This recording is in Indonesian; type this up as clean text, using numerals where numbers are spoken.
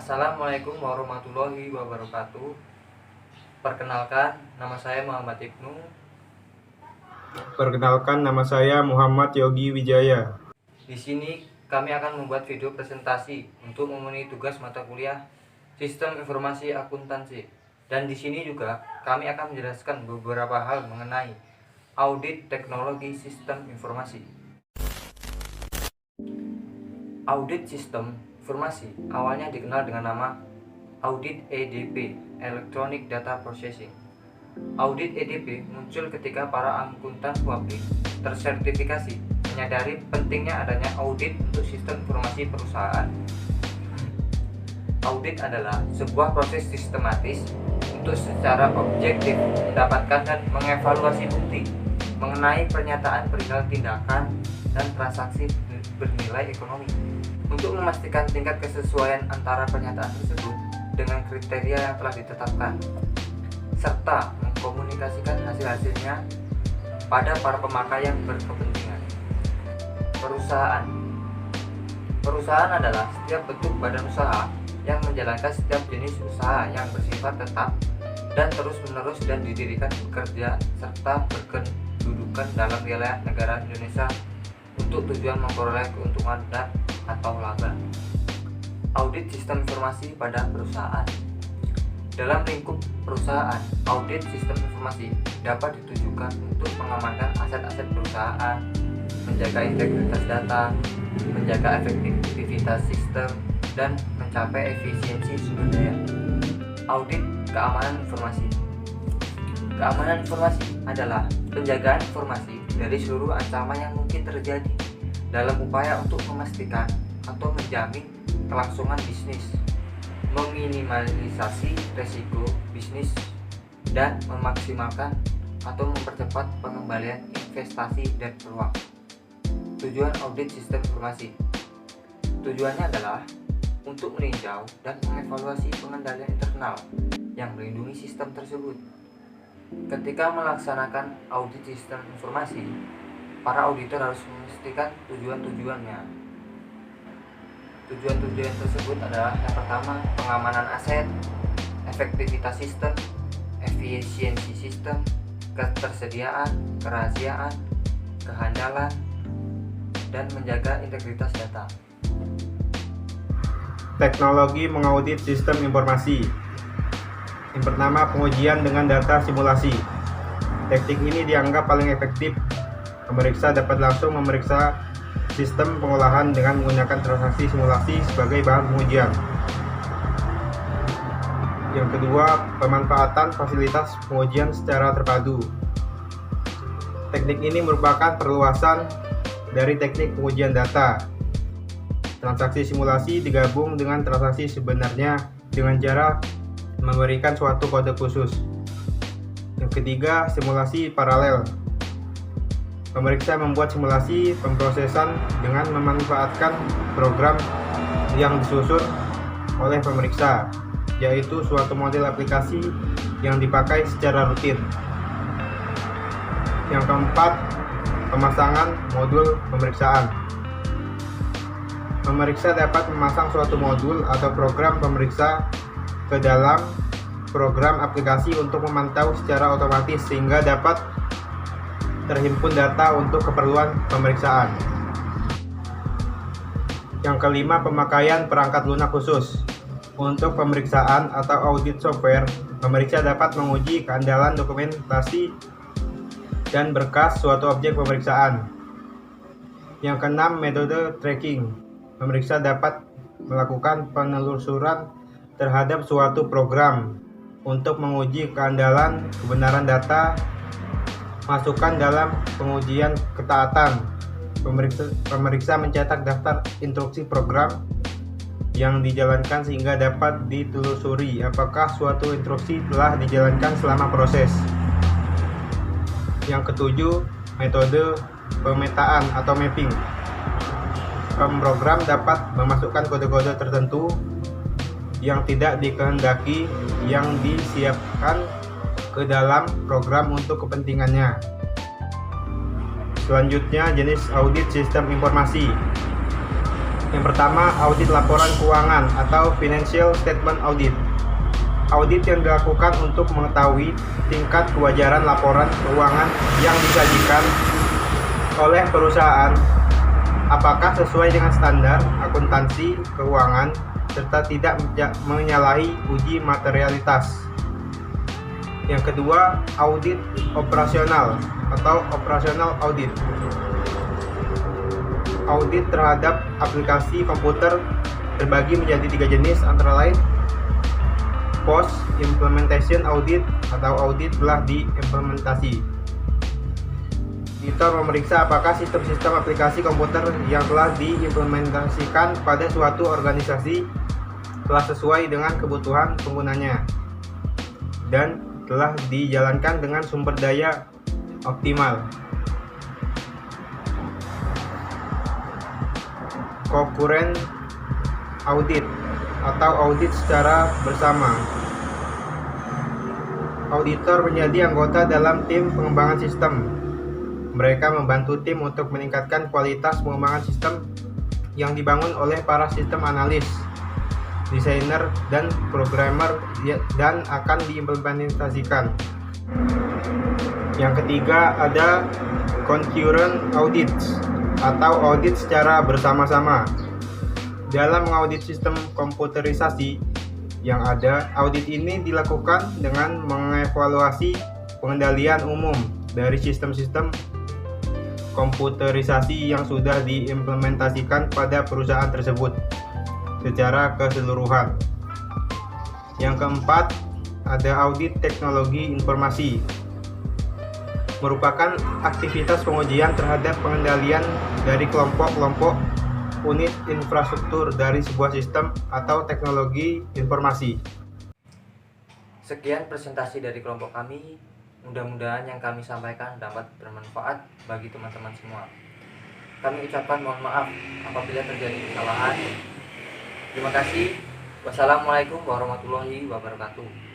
Assalamualaikum warahmatullahi wabarakatuh. Perkenalkan, nama saya Muhammad Ibnu. Perkenalkan, nama saya Muhammad Yogi Wijaya. Di sini kami akan membuat video presentasi untuk memenuhi tugas mata kuliah Sistem Informasi Akuntansi. Dan di sini juga kami akan menjelaskan beberapa hal mengenai audit teknologi sistem informasi. Audit sistem informasi awalnya dikenal dengan nama Audit EDP, Electronic Data Processing. Audit EDP muncul ketika para akuntan publik tersertifikasi menyadari pentingnya adanya audit untuk sistem informasi perusahaan. Audit adalah sebuah proses sistematis untuk secara objektif mendapatkan dan mengevaluasi bukti mengenai pernyataan perihal tindakan dan transaksi bernilai ekonomi, untuk memastikan tingkat kesesuaian antara pernyataan tersebut dengan kriteria yang telah ditetapkan, serta mengkomunikasikan hasil-hasilnya pada para pemakai yang berkepentingan. Perusahaan adalah setiap bentuk badan usaha yang menjalankan setiap jenis usaha yang bersifat tetap dan terus-menerus dan didirikan bekerja serta berkedudukan dalam wilayah negara Indonesia untuk tujuan memperoleh keuntungan dan atau laba. Audit sistem informasi pada perusahaan. Dalam lingkup perusahaan, audit sistem informasi dapat ditujukan untuk mengamankan aset-aset perusahaan, menjaga integritas data, menjaga efektivitas sistem, dan mencapai efisiensi sumber daya. Audit keamanan informasi. Keamanan informasi adalah penjagaan informasi dari seluruh ancaman yang mungkin terjadi dalam upaya untuk memastikan atau menjamin kelangsungan bisnis, meminimalisasi risiko bisnis, dan memaksimalkan atau mempercepat pengembalian investasi dan peluang. Tujuan audit sistem informasi. Tujuannya adalah untuk meninjau dan mengevaluasi pengendalian internal yang melindungi sistem tersebut. Ketika melaksanakan audit sistem informasi, para auditor harus memastikan tujuan-tujuannya. Tujuan-tujuan tersebut adalah yang pertama, pengamanan aset, efektivitas sistem, efisiensi sistem, ketersediaan, kerahasiaan, kehandalan, dan menjaga integritas data. Teknologi mengaudit sistem informasi. Yang pertama, pengujian dengan data simulasi. Teknik ini dianggap paling efektif. Pemeriksa dapat langsung memeriksa sistem pengolahan dengan menggunakan transaksi simulasi sebagai bahan pengujian. Yang kedua, pemanfaatan fasilitas pengujian secara terpadu. Teknik ini merupakan perluasan dari teknik pengujian data. Transaksi simulasi digabung dengan transaksi sebenarnya dengan cara memberikan suatu kode khusus. Yang ketiga, simulasi paralel. Pemeriksa membuat simulasi pemrosesan dengan memanfaatkan program yang disusun oleh pemeriksa, yaitu suatu model aplikasi yang dipakai secara rutin. Yang keempat, pemasangan modul pemeriksaan. Pemeriksa dapat memasang suatu modul atau program pemeriksa ke dalam program aplikasi untuk memantau secara otomatis sehingga dapat terhimpun data untuk keperluan pemeriksaan. Yang kelima, pemakaian perangkat lunak khusus. Untuk pemeriksaan atau audit software, pemeriksa dapat menguji keandalan dokumentasi dan berkas suatu objek pemeriksaan. Yang keenam, metode tracking. Pemeriksa dapat melakukan penelusuran terhadap suatu program untuk menguji keandalan kebenaran data, masukkan dalam pengujian ketaatan. Pemeriksa mencetak daftar instruksi program yang dijalankan sehingga dapat ditelusuri apakah suatu instruksi telah dijalankan selama proses. Yang ketujuh, metode pemetaan atau mapping. Pemrogram dapat memasukkan kode-kode tertentu yang tidak dikehendaki yang disiapkan ke dalam program untuk kepentingannya. Selanjutnya, jenis audit sistem informasi. Yang pertama, audit laporan keuangan atau financial statement audit. Audit yang dilakukan untuk mengetahui tingkat kewajaran laporan keuangan yang disajikan oleh perusahaan, apakah sesuai dengan standar akuntansi keuangan serta tidak menyalahi uji materialitas. Yang kedua, audit operasional atau operational audit. Audit terhadap aplikasi komputer terbagi menjadi 3 jenis, antara lain post implementation audit atau audit telah diimplementasi. Auditor memeriksa apakah sistem-sistem aplikasi komputer yang telah diimplementasikan pada suatu organisasi telah sesuai dengan kebutuhan penggunanya dan telah dijalankan dengan sumber daya optimal. Concurrent audit atau audit secara bersama. Auditor menjadi anggota dalam tim pengembangan sistem. Mereka membantu tim untuk meningkatkan kualitas pengembangan sistem yang dibangun oleh para sistem analis, desainer, dan programmer dan akan diimplementasikan. Yang ketiga ada concurrent audit atau audit secara bersama-sama. Dalam mengaudit sistem komputerisasi yang ada, audit ini dilakukan dengan mengevaluasi pengendalian umum dari sistem-sistem komputerisasi yang sudah diimplementasikan pada perusahaan tersebut secara keseluruhan. Yang keempat, ada audit teknologi informasi. Merupakan aktivitas pengujian terhadap pengendalian dari kelompok-kelompok unit infrastruktur dari sebuah sistem atau teknologi informasi. Sekian presentasi dari kelompok kami. Mudah-mudahan yang kami sampaikan dapat bermanfaat bagi teman-teman semua. Kami ucapkan mohon maaf apabila terjadi kesalahan. Terima kasih. Wassalamualaikum warahmatullahi wabarakatuh.